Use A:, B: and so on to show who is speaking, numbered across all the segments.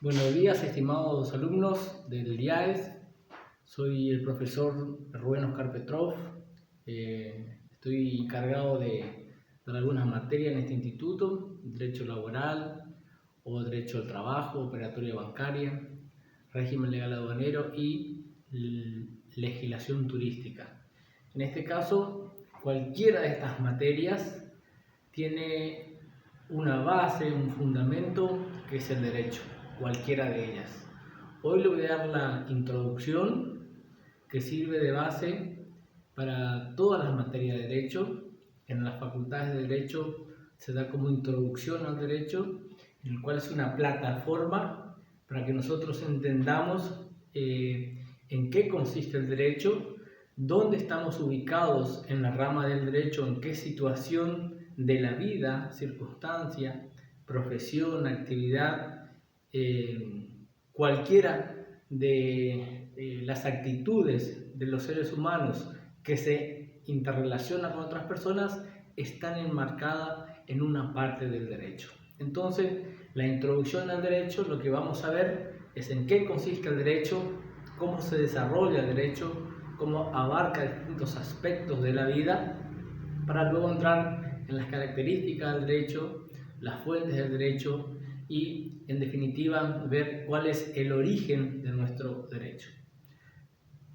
A: Buenos días, estimados alumnos del IAES. Soy el profesor Rubén Oscar Petrov. Estoy encargado de dar algunas materias en este instituto: Derecho Laboral o Derecho al Trabajo, Operatoria Bancaria, Régimen Legal Aduanero y Legislación Turística. En este caso, cualquiera de estas materias tiene una base, un fundamento que es el derecho, cualquiera de ellas. Hoy le voy a dar la introducción que sirve de base para todas las materias de derecho. En las facultades de derecho se da como introducción al derecho, en el cual es una plataforma para que nosotros entendamos en qué consiste el derecho, dónde estamos ubicados en la rama del derecho, en qué situación de la vida, circunstancia, profesión, actividad, cualquiera de las actitudes de los seres humanos que se interrelacionan con otras personas están enmarcadas en una parte del derecho. Entonces, la introducción al derecho, lo que vamos a ver es en qué consiste el derecho, cómo se desarrolla el derecho, cómo abarca distintos aspectos de la vida, para luego entrar en las características del derecho, las fuentes del derecho y, en definitiva, ver cuál es el origen de nuestro derecho.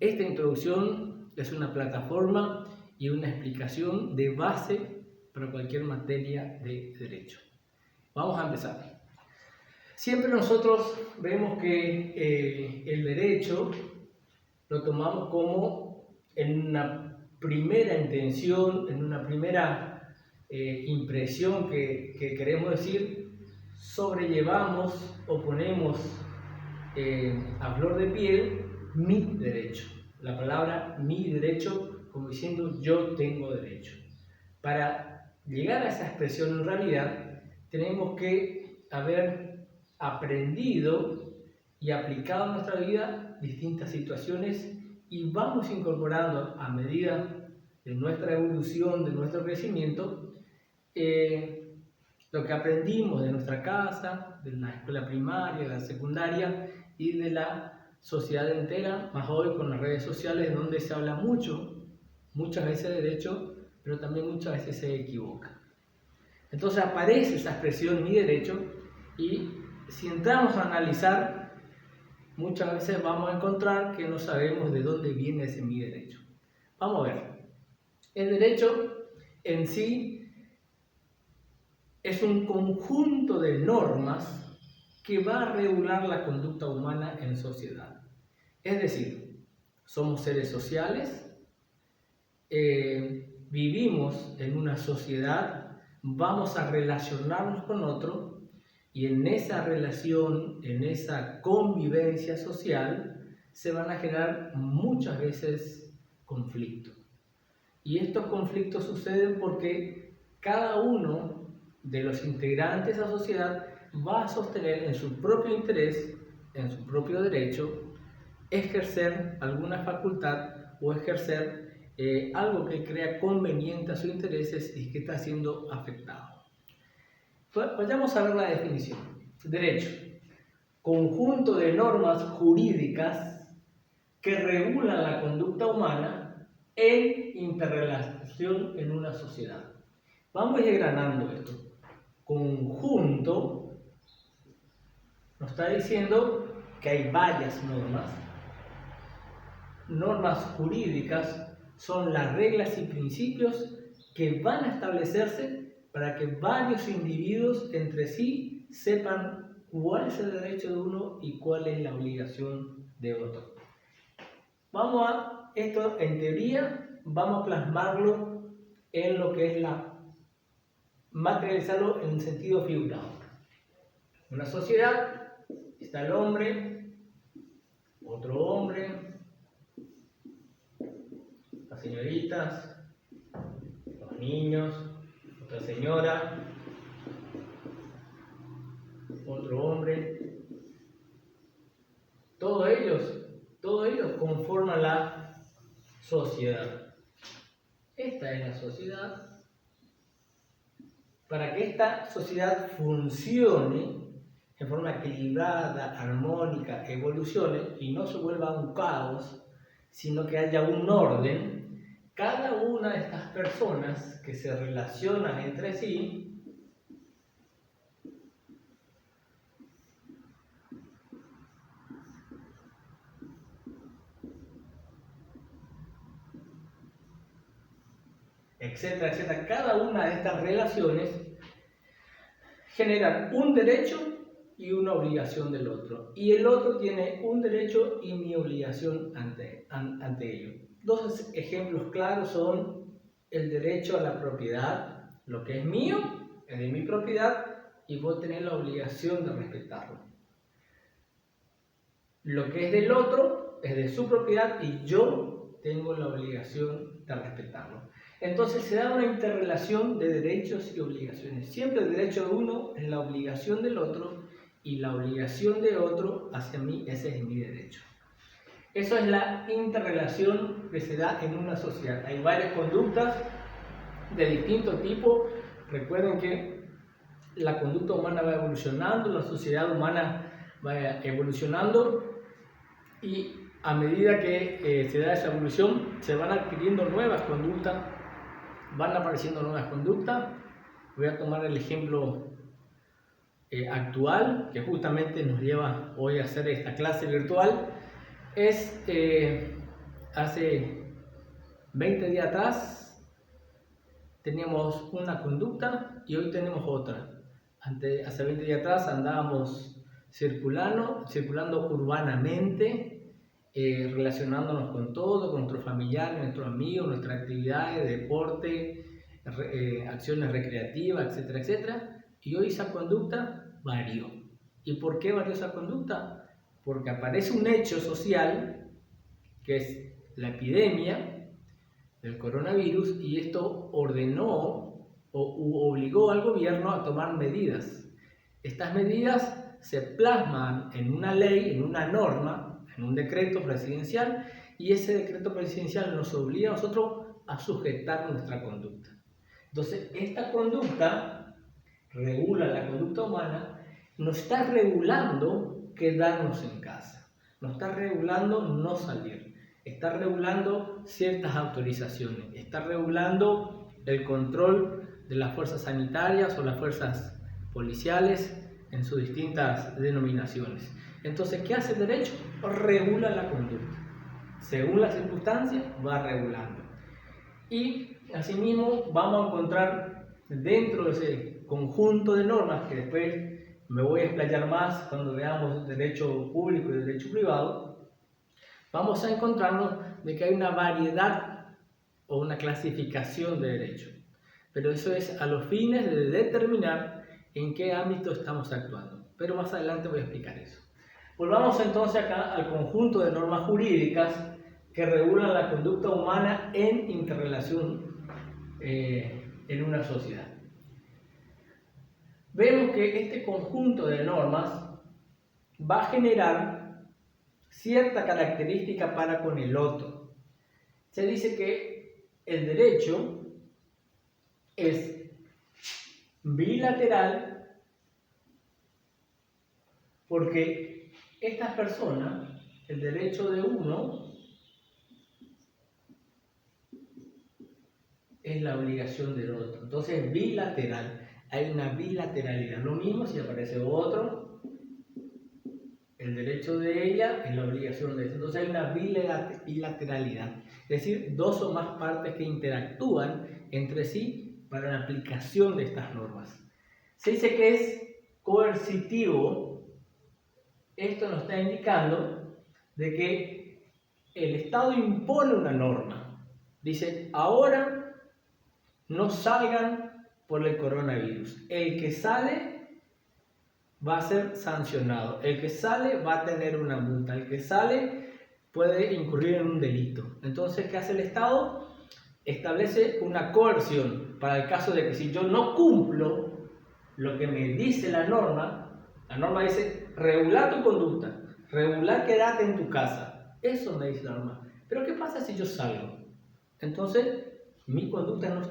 A: Esta introducción es una plataforma y una explicación de base para cualquier materia de derecho. Vamos a empezar. Siempre nosotros vemos que el derecho lo tomamos como en una primera intención, en una primera impresión que queremos decir, sobrellevamos o ponemos a flor de piel mi derecho. La palabra mi derecho como diciendo yo tengo derecho. Para llegar a esa expresión en realidad tenemos que haber aprendido y aplicado en nuestra vida distintas situaciones y vamos incorporando a medida de nuestra evolución, de nuestro crecimiento, lo que aprendimos de nuestra casa, de la escuela primaria, de la secundaria y de la sociedad entera, más hoy con las redes sociales donde se habla muchas veces de derecho, pero también muchas veces se equivoca. Entonces aparece esa expresión mi derecho y si entramos a analizar, muchas veces vamos a encontrar que no sabemos de dónde viene ese mi derecho. Vamos a ver. El derecho en sí es un conjunto de normas que va a regular la conducta humana en sociedad. Es decir, somos seres sociales, vivimos en una sociedad, vamos a relacionarnos con otro y en esa relación, en esa convivencia social, se van a generar muchas veces conflictos. Y estos conflictos suceden porque cada uno de los integrantes de la sociedad va a sostener en su propio interés, en su propio derecho, ejercer alguna facultad o ejercer algo que crea conveniente a sus intereses y que está siendo afectado. Vayamos a ver la definición. Derecho: conjunto de normas jurídicas que regulan la conducta humana en interrelación en una sociedad. Vamos a ir granando esto. Conjunto nos está diciendo que hay varias normas jurídicas son las reglas y principios que van a establecerse para que varios individuos entre sí sepan cuál es el derecho de uno y cuál es la obligación de otro. Vamos a esto en teoría, vamos a plasmarlo en lo que es materializarlo en sentido figurado. En una sociedad está el hombre, otro hombre, las señoritas, los niños, otra señora, otro hombre. Todos ellos conforman la sociedad. Esta es la sociedad. Para que esta sociedad funcione, en forma equilibrada, armónica, evolucione y no se vuelva un caos, sino que haya un orden, cada una de estas personas que se relacionan entre sí etcétera, etcétera, cada una de estas relaciones generan un derecho y una obligación del otro. Y el otro tiene un derecho y mi obligación ante ello. Dos ejemplos claros son el derecho a la propiedad. Lo que es mío es de mi propiedad y vos tenés la obligación de respetarlo. Lo que es del otro es de su propiedad y yo tengo la obligación de respetarlo. Entonces se da una interrelación de derechos y obligaciones. Siempre el derecho de uno es la obligación del otro y la obligación de otro hacia mí, ese es mi derecho. Eso es la interrelación que se da en una sociedad. Hay varias conductas de distinto tipo. Recuerden que la conducta humana va evolucionando, la sociedad humana va evolucionando y a medida que se da esa evolución se van adquiriendo nuevas conductas, van apareciendo nuevas conductas. Voy a tomar el ejemplo actual que justamente nos lleva hoy a hacer esta clase virtual. Es hace 20 días atrás teníamos una conducta y hoy tenemos otra. Hace 20 días atrás andábamos circulando urbanamente, relacionándonos con todo, con nuestros familiares, nuestros amigos, nuestras actividades, deporte, acciones recreativas, etcétera, etcétera. Y hoy esa conducta varió. ¿Y por qué varió esa conducta? Porque aparece un hecho social, que es la epidemia del coronavirus, y esto ordenó o obligó al gobierno a tomar medidas. Estas medidas se plasman en una ley, en una norma, en un decreto presidencial, y ese decreto presidencial nos obliga a nosotros a sujetar nuestra conducta. Entonces, esta conducta regula la conducta humana, nos está regulando quedarnos en casa, nos está regulando no salir, está regulando ciertas autorizaciones, está regulando el control de las fuerzas sanitarias o las fuerzas policiales en sus distintas denominaciones. Entonces, ¿qué hace el derecho? Regula la conducta. Según las circunstancias, va regulando. Y asimismo vamos a encontrar dentro de ese conjunto de normas, que después me voy a explayar más cuando veamos derecho público y derecho privado, vamos a encontrarnos de que hay una variedad o una clasificación de derechos. Pero eso es a los fines de determinar en qué ámbito estamos actuando. Pero más adelante voy a explicar eso. Volvamos entonces acá al conjunto de normas jurídicas que regulan la conducta humana en interrelación en una sociedad. Vemos que este conjunto de normas va a generar cierta característica para con el otro. Se dice que el derecho es bilateral porque estas personas, el derecho de uno es la obligación del otro. Entonces, bilateral. Hay una bilateralidad. Lo mismo si aparece otro, el derecho de ella es la obligación de ella. Entonces, hay una bilateralidad. Es decir, dos o más partes que interactúan entre sí para la aplicación de estas normas. Se dice que es coercitivo. Esto nos está indicando de que el Estado impone una norma. Dice, ahora no salgan por el coronavirus. El que sale va a ser sancionado. El que sale va a tener una multa. El que sale puede incurrir en un delito. Entonces, ¿qué hace el Estado? Establece una coerción para el caso de que si yo no cumplo lo que me dice la norma dice, regular tu conducta, regular quédate en tu casa. Eso me dice la norma. Pero ¿qué pasa si yo salgo? Entonces, mi conducta no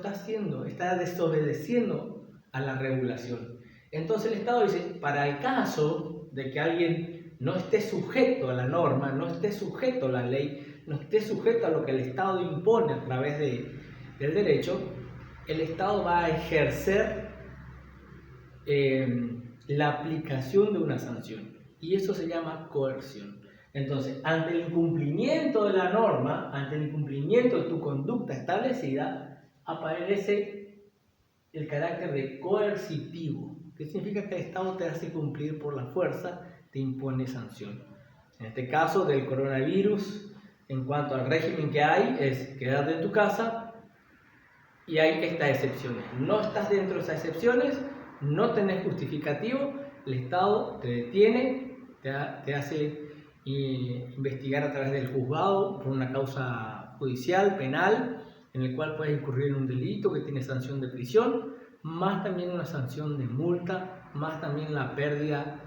A: está desobedeciendo a la regulación. Entonces el Estado dice, para el caso de que alguien no esté sujeto a la norma, no esté sujeto a la ley, no esté sujeto a lo que el Estado impone a través del derecho, el Estado va a ejercer la aplicación de una sanción. Y eso se llama coerción. Entonces, ante el incumplimiento de la norma, ante el incumplimiento de tu conducta establecida, aparece el carácter de coercitivo, que significa que el Estado te hace cumplir por la fuerza, te impone sanción. En este caso del coronavirus, en cuanto al régimen que hay, es quedarte en tu casa y hay estas excepciones. No estás dentro de esas excepciones, no tenés justificativo, el Estado te detiene, te hace investigar a través del juzgado por una causa judicial, penal, en el cual puedes incurrir en un delito que tiene sanción de prisión, más también una sanción de multa, más también la pérdida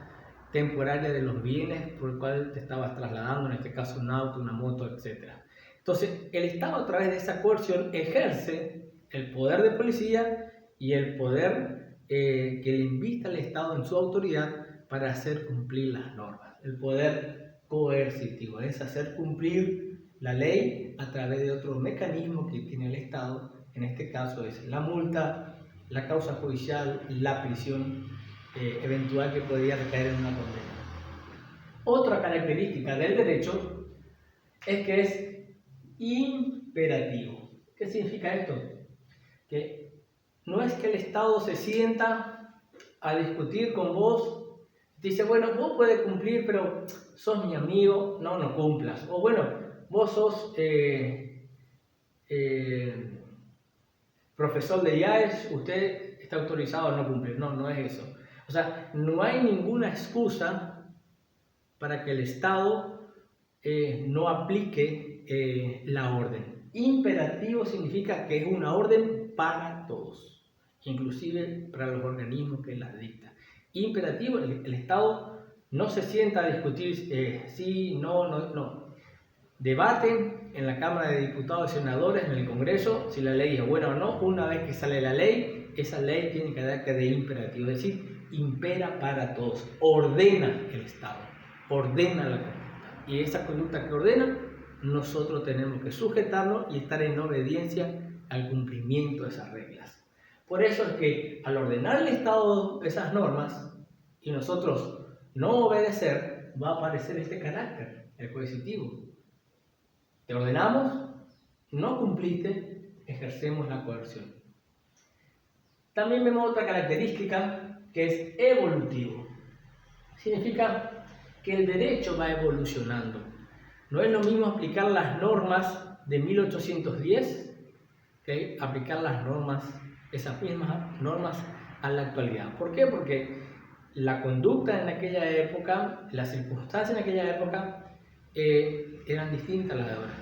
A: temporaria de los bienes por el cual te estabas trasladando, en este caso un auto, una moto, etc. Entonces, el Estado a través de esa coerción ejerce el poder de policía y el poder que le invita al Estado en su autoridad para hacer cumplir las normas. El poder coercitivo es hacer cumplir la ley a través de otro mecanismo que tiene el Estado, en este caso es la multa, la causa judicial, la prisión eventual que podría recaer en una condena. Otra característica del derecho es que es imperativo. ¿Qué significa esto? Que no es que el Estado se sienta a discutir con vos, dice, bueno, vos podés cumplir, pero sos mi amigo, no cumplas. O bueno, vos sos profesor de IAES, usted está autorizado a no cumplir. No es eso. O sea, no hay ninguna excusa para que el Estado no aplique la orden. Imperativo significa que es una orden para todos, inclusive para los organismos que la dictan. Imperativo, el Estado no se sienta a discutir sí, no. Debaten en la Cámara de Diputados y Senadores, en el Congreso, si la ley es buena o no. Una vez que sale la ley, esa ley tiene carácter de imperativo, es decir, impera para todos, ordena el Estado, ordena la conducta. Y esa conducta que ordena, nosotros tenemos que sujetarnos y estar en obediencia al cumplimiento de esas reglas. Por eso es que al ordenar el Estado esas normas y nosotros no obedecer, va a aparecer este carácter, el coercitivo. Te ordenamos, no cumpliste, ejercemos la coerción. También vemos otra característica que es evolutivo. Significa que el derecho va evolucionando. No es lo mismo aplicar las normas de 1810 que aplicar las normas, esas mismas normas a la actualidad. ¿Por qué? Porque la conducta en aquella época, las circunstancias en aquella época eran distintas a las de ahora.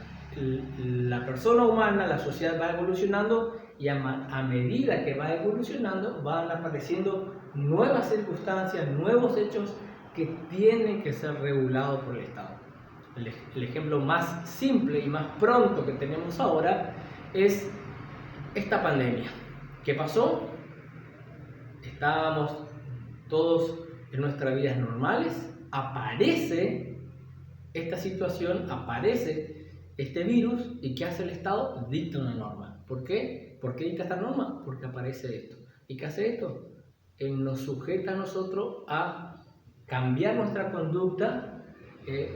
A: La persona humana, la sociedad va evolucionando y a medida que va evolucionando van apareciendo nuevas circunstancias, nuevos hechos que tienen que ser regulados por el Estado. El ejemplo más simple y más pronto que tenemos ahora es esta pandemia. ¿Qué pasó? Estábamos todos en nuestras vidas normales, aparece esta situación, aparece este virus, y ¿qué hace el Estado? Dicta una norma. ¿Por qué? ¿Por qué dicta esta norma? Porque aparece esto. ¿Y qué hace esto? Nos sujeta a nosotros a cambiar nuestra conducta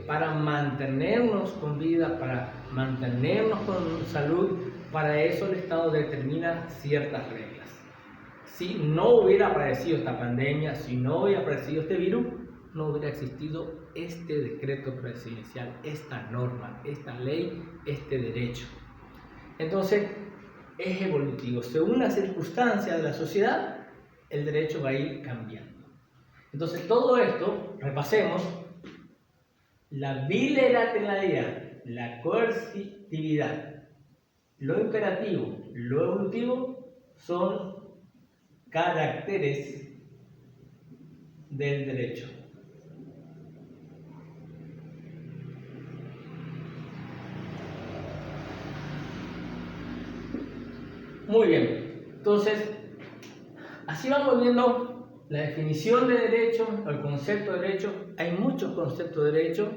A: para mantenernos con vida, para mantenernos con salud. Para eso el Estado determina ciertas reglas. Si no hubiera aparecido esta pandemia, si no hubiera aparecido este virus, no hubiera existido este decreto presidencial, esta norma, esta ley, este derecho. Entonces, es evolutivo. Según las circunstancias de la sociedad, el derecho va a ir cambiando. Entonces, todo esto, repasemos: la bilateralidad, la coercitividad, lo imperativo, lo evolutivo, son caracteres del derecho. Muy bien, entonces así vamos viendo la definición de derecho, el concepto de derecho, hay muchos conceptos de derecho,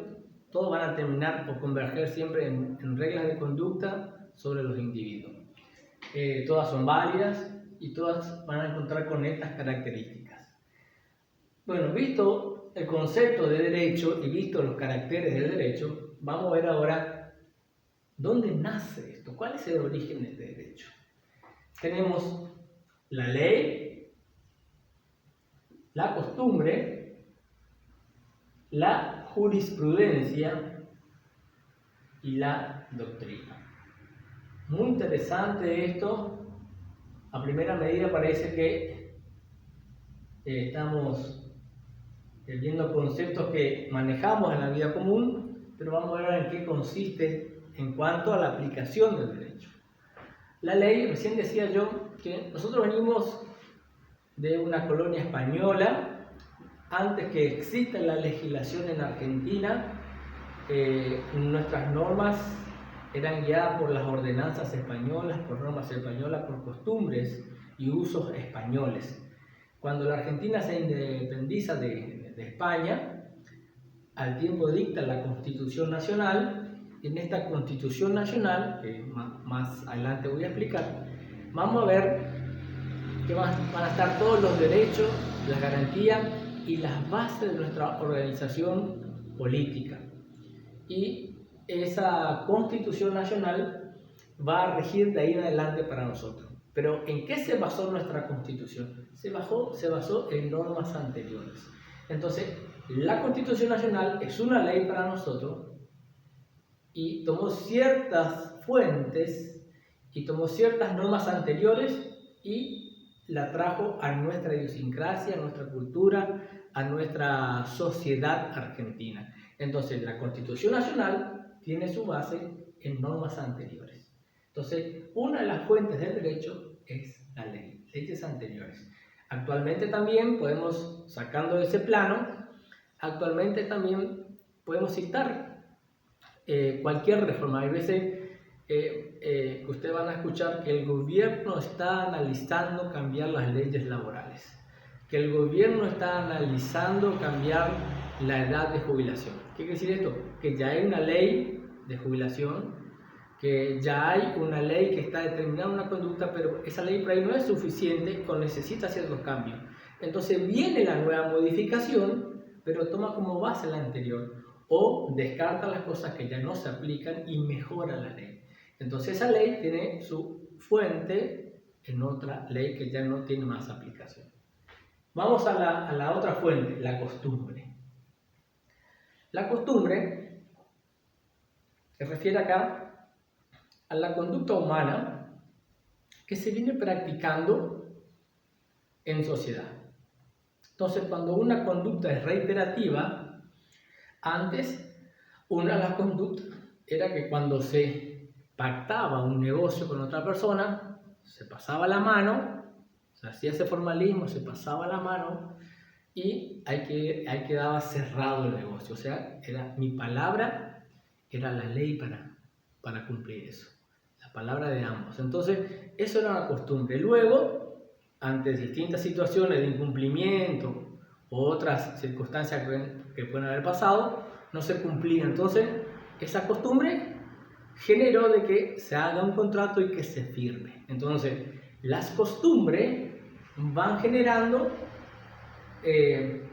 A: todos van a terminar o converger siempre en reglas de conducta sobre los individuos. Todas son válidas y todas van a encontrar con estas características. Bueno, visto el concepto de derecho y visto los caracteres del derecho, vamos a ver ahora dónde nace esto, cuál es el origen de este derecho. Tenemos la ley, la costumbre, la jurisprudencia y la doctrina. Muy interesante esto. A primera medida parece que estamos viendo conceptos que manejamos en la vida común, pero vamos a ver en qué consiste en cuanto a la aplicación del derecho. La ley, recién decía yo que nosotros venimos de una colonia española. Antes que exista la legislación en Argentina, nuestras normas eran guiadas por las ordenanzas españolas, por normas españolas, por costumbres y usos españoles. Cuando la Argentina se independiza de España, al tiempo dicta la Constitución Nacional, y en esta Constitución Nacional, que más adelante voy a explicar, vamos a ver que van a estar todos los derechos, las garantías y las bases de nuestra organización política. Y esa Constitución Nacional va a regir de ahí en adelante para nosotros. Pero ¿en qué se basó nuestra Constitución? Se basó en normas anteriores. Entonces, la Constitución Nacional es una ley para nosotros y tomó ciertas fuentes y tomó ciertas normas anteriores y la trajo a nuestra idiosincrasia, a nuestra cultura, a nuestra sociedad argentina. Entonces, la Constitución Nacional tiene su base en normas anteriores. Entonces, una de las fuentes del derecho es la ley, leyes anteriores. Actualmente también podemos, sacando ese plano, actualmente también podemos citar cualquier reforma. Hay veces que ustedes van a escuchar que el gobierno está analizando cambiar las leyes laborales, que el gobierno está analizando cambiar la edad de jubilación. ¿Qué quiere decir esto? Que ya hay una ley de jubilación, que ya hay una ley que está determinando una conducta, pero esa ley por ahí no es suficiente, necesita ciertos cambios. Entonces viene la nueva modificación, pero toma como base la anterior, o descarta las cosas que ya no se aplican y mejora la ley. Entonces esa ley tiene su fuente en otra ley que ya no tiene más aplicación. Vamos a la otra fuente, la costumbre. La costumbre se refiere acá a la conducta humana que se viene practicando en sociedad. Entonces, cuando una conducta es reiterativa, antes una de las conductas era que cuando se pactaba un negocio con otra persona, se pasaba la mano, se hacía ese formalismo, se pasaba la mano y ahí quedaba cerrado el negocio. O sea, mi palabra era la ley para cumplir eso. La palabra de ambos. Entonces, eso era una costumbre. Luego, ante distintas situaciones de incumplimiento o otras circunstancias que pueden haber pasado, no se cumplía. Entonces, esa costumbre generó de que se haga un contrato y que se firme. Entonces, las costumbres van generando que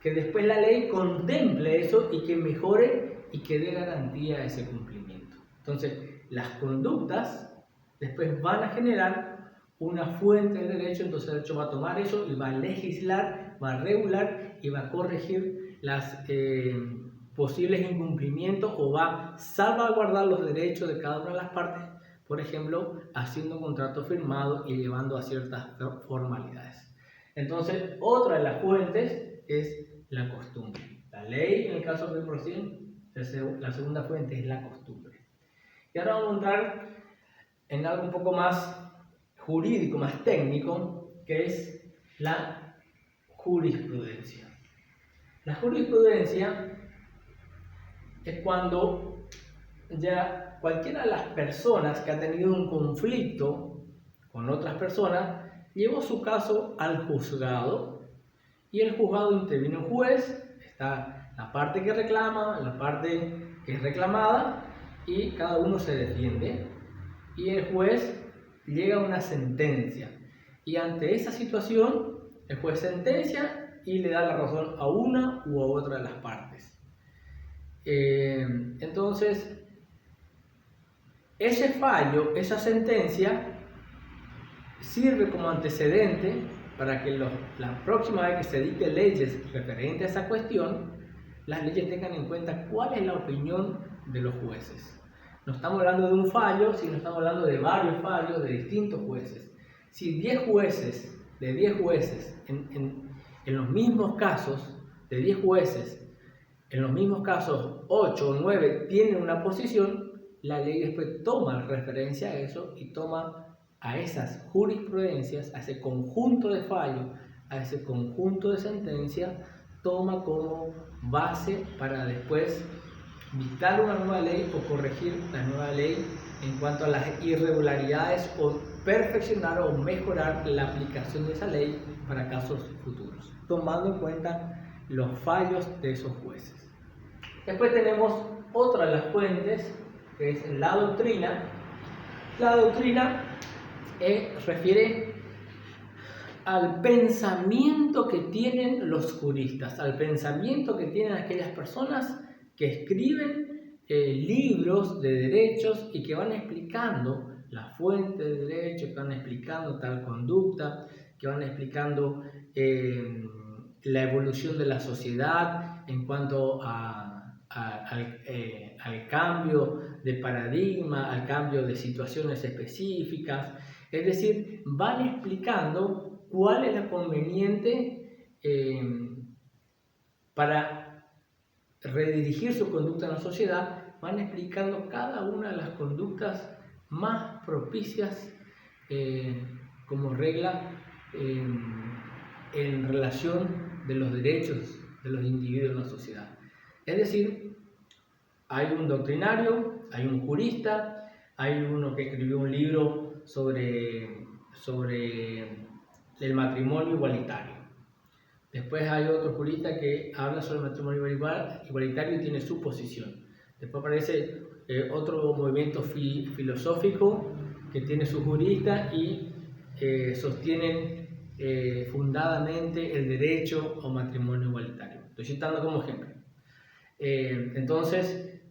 A: después la ley contemple eso y que mejore y que dé garantía a ese cumplimiento. Entonces, las conductas después van a generar una fuente de derecho, entonces el derecho va a tomar eso y va a legislar, va a regular y va a corregir las posibles incumplimientos o va a salvaguardar los derechos de cada una de las partes, por ejemplo, haciendo un contrato firmado y llevando a ciertas formalidades. Entonces, otra de las fuentes es la costumbre. La ley, en el caso que recién, la segunda fuente es la costumbre. Y ahora vamos a entrar en algo un poco más jurídico, más técnico, que es la jurisprudencia. La jurisprudencia es cuando ya cualquiera de las personas que ha tenido un conflicto con otras personas llevó su caso al juzgado y el juzgado intervino un juez, está la parte que reclama, la parte que es reclamada y cada uno se defiende y el juez llega a una sentencia y ante esa situación el juez sentencia y le da la razón a una u a otra de las partes. Entonces, ese fallo, esa sentencia, sirve como antecedente para que la próxima vez que se dicten leyes referentes a esa cuestión, las leyes tengan en cuenta cuál es la opinión de los jueces. No estamos hablando de un fallo, sino estamos hablando de varios fallos de distintos jueces. Si 10 jueces, de 10 jueces, en los mismos casos, de 10 jueces, en los mismos casos 8 o 9 tienen una posición, la ley después toma referencia a eso y toma a esas jurisprudencias, a ese conjunto de fallos, a ese conjunto de sentencias, toma como base para después dictar una nueva ley o corregir la nueva ley en cuanto a las irregularidades o perfeccionar o mejorar la aplicación de esa ley para casos futuros, tomando en cuenta los fallos de esos jueces. Después tenemos otra de las fuentes, que es la doctrina. La doctrina refiere al pensamiento que tienen los juristas, al pensamiento que tienen aquellas personas que escriben libros de derechos y que van explicando la fuente de derecho, que van explicando tal conducta, que van explicando la evolución de la sociedad en cuanto al cambio de paradigma, al cambio de situaciones específicas. Es decir, van explicando cuál es la conveniente para redirigir su conducta en la sociedad, van explicando cada una de las conductas más propicias como regla en relación de los derechos de los individuos en la sociedad. Es decir, hay un doctrinario, hay un jurista, hay uno que escribió un libro sobre el matrimonio igualitario. Después hay otro jurista que habla sobre el matrimonio igualitario y tiene su posición. Después aparece otro movimiento filosófico que tiene su jurista y sostienen fundadamente el derecho a un matrimonio igualitario. Estoy citando como ejemplo. Entonces,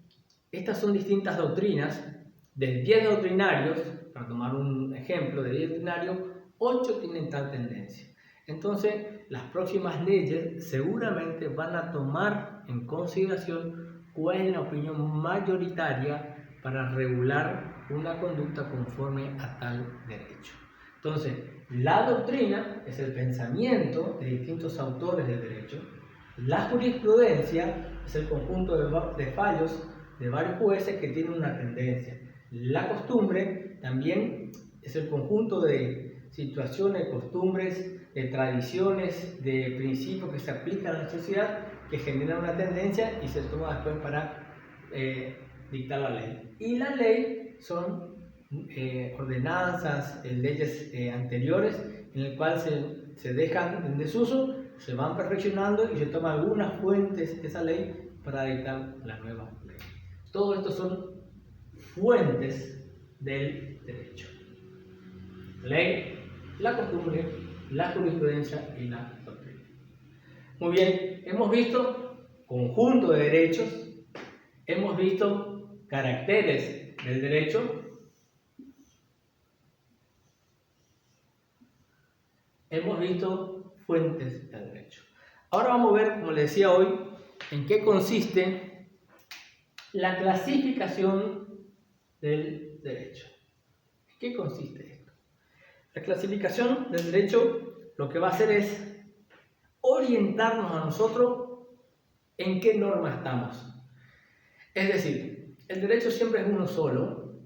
A: estas son distintas doctrinas. De 10 doctrinarios, para tomar un ejemplo, de 10 doctrinarios, 8 tienen tal tendencia. Entonces, las próximas leyes seguramente van a tomar en consideración cuál es la opinión mayoritaria para regular una conducta conforme a tal derecho. Entonces, la doctrina es el pensamiento de distintos autores del derecho. La jurisprudencia es el conjunto de fallos de varios jueces que tienen una tendencia. La costumbre también es el conjunto de situaciones, costumbres, de tradiciones, de principios que se aplican a la sociedad que generan una tendencia y se toma después para dictar la ley. Y la ley son ordenanzas, leyes anteriores en el cual se dejan en desuso, se van perfeccionando y se toman algunas fuentes de esa ley para dictar la nueva ley. Todo esto son fuentes del derecho. Ley, la costumbre, la jurisprudencia y la doctrina. Muy bien, hemos visto conjunto de derechos, hemos visto caracteres del derecho, hemos visto fuentes del derecho. Ahora vamos a ver, como les decía hoy, en qué consiste la clasificación del derecho. ¿En qué consiste esto? La clasificación del derecho lo que va a hacer es orientarnos a nosotros en qué norma estamos. Es decir, el derecho siempre es uno solo,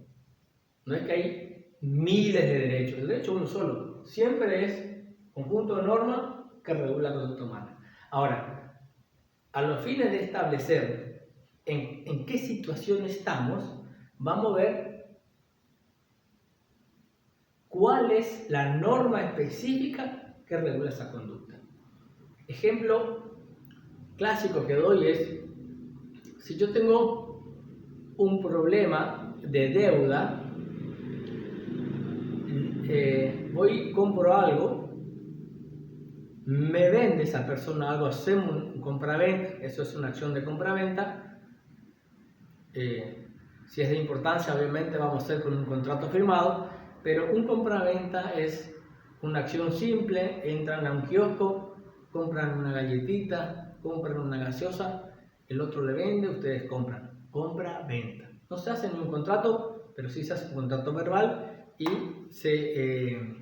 A: no es que hay miles de derechos, el derecho es uno solo, siempre es conjunto de normas que regula la conducta humana. Ahora, a los fines de establecer en qué situación estamos, vamos a ver cuál es la norma específica que regula esa conducta. Ejemplo clásico que doy es, si yo tengo un problema de deuda, voy, compro algo, me vende esa persona algo, hacemos un compraventa, eso es una acción de compraventa. Si es de importancia, obviamente vamos a hacer con un contrato firmado, pero un compraventa es una acción simple, entran a un kiosco, compran una galletita, compran una gaseosa, el otro le vende, ustedes compran, compra-venta. No se hace ningún contrato, pero sí se hace un contrato verbal y se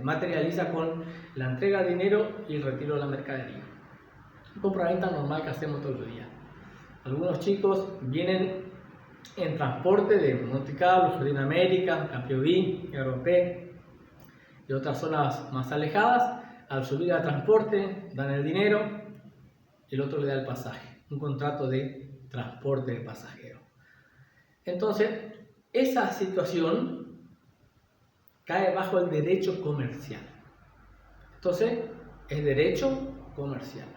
A: materializa con la entrega de dinero y el retiro de la mercadería. Compra-venta normal que hacemos todos los días. Algunos chicos vienen en transporte de Monte Carlo, Jardín América, Campioví, Europé y otras zonas más alejadas. Al subir al transporte dan el dinero, el otro le da el pasaje, un contrato de transporte de pasajeros. Entonces, esa situación cae bajo el derecho comercial. Entonces, es derecho comercial.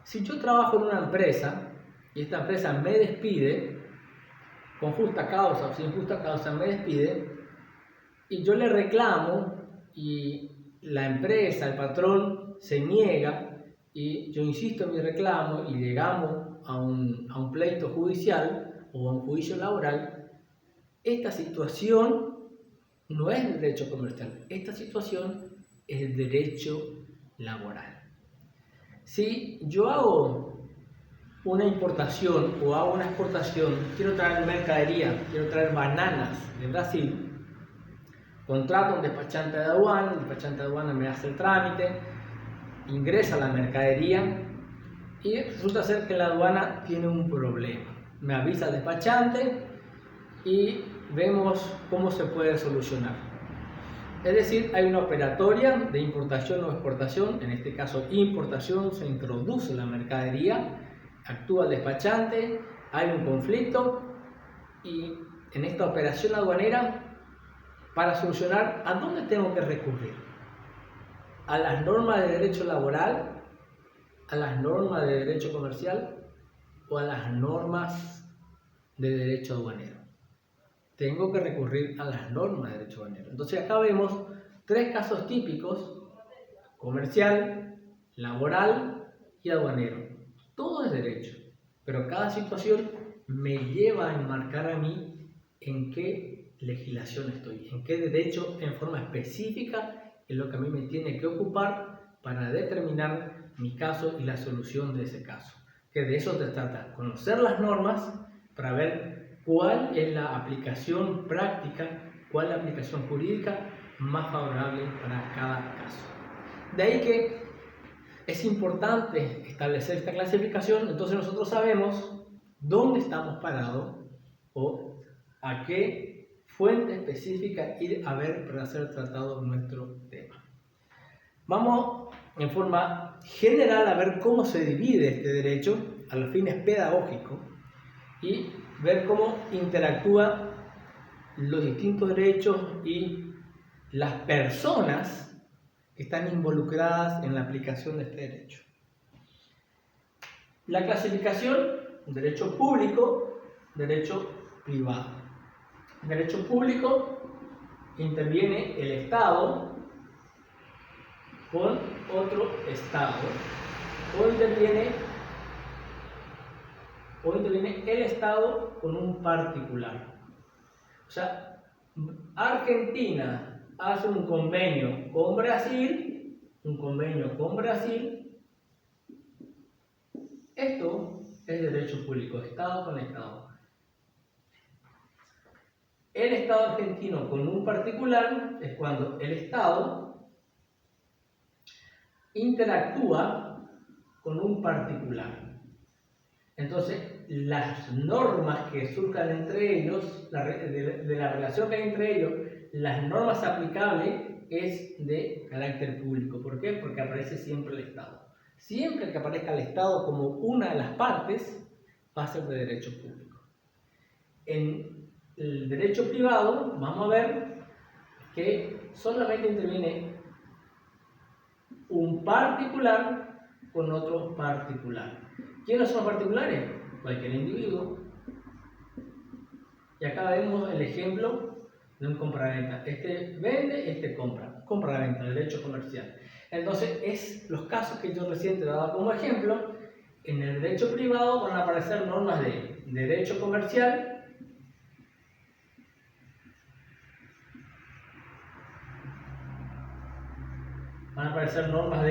A: Si yo trabajo en una empresa y esta empresa me despide, con justa causa o sin justa causa me despide, y yo le reclamo y la empresa, el patrón, se niega y yo insisto en mi reclamo y llegamos a un pleito judicial o a un juicio laboral, esta situación no es derecho comercial, esta situación es derecho laboral. Si yo hago una importación o hago una exportación, quiero traer mercadería, quiero traer bananas de Brasil, contrato a un despachante de aduana, el despachante de aduana me hace el trámite, ingresa la mercadería y resulta ser que la aduana tiene un problema. Me avisa el despachante y vemos cómo se puede solucionar. Es decir, hay una operatoria de importación o exportación, en este caso importación, se introduce la mercadería, actúa el despachante, hay un conflicto y en esta operación aduanera, para solucionar, ¿a dónde tengo que recurrir? ¿A las normas de derecho laboral? ¿A las normas de derecho comercial? ¿O a las normas de derecho aduanero? Tengo que recurrir a las normas de derecho aduanero. Entonces acá vemos tres casos típicos: comercial, laboral y aduanero. Todo es derecho, pero cada situación me lleva a enmarcar a mí en qué legislación estoy, en qué derecho en forma específica es lo que a mí me tiene que ocupar para determinar mi caso y la solución de ese caso. Que de eso se trata, conocer las normas para ver cuál es la aplicación práctica, cuál es la aplicación jurídica más favorable para cada caso. De ahí que es importante establecer esta clasificación, entonces nosotros sabemos dónde estamos parados o a qué fuente específica ir a ver para ser tratado nuestro tema. Vamos en forma general a ver cómo se divide este derecho a los fines pedagógicos y ver cómo interactúan los distintos derechos y las personas que están involucradas en la aplicación de este derecho. La clasificación: derecho público, derecho privado. En derecho público interviene el Estado con otro Estado, o interviene el Estado con un particular. O sea, Argentina hace un convenio con Brasil, esto es derecho público, Estado con Estado. El Estado argentino con un particular es cuando el Estado interactúa con un particular. Entonces, las normas que surjan entre ellos, de la relación que hay entre ellos, las normas aplicables es de carácter público. ¿Por qué? Porque aparece siempre el Estado. Siempre que aparezca el Estado como una de las partes, va a ser de derecho público. En el derecho privado, vamos a ver que solamente interviene un particular con otro particular. ¿Quiénes son los particulares? Cualquier individuo. Y acá vemos el ejemplo de un compraventa. Este vende, este compra. Compraventa, derecho comercial. Entonces, es los casos que yo recién te daba como ejemplo. En el derecho privado van a aparecer normas de derecho comercial, van a aparecer normas de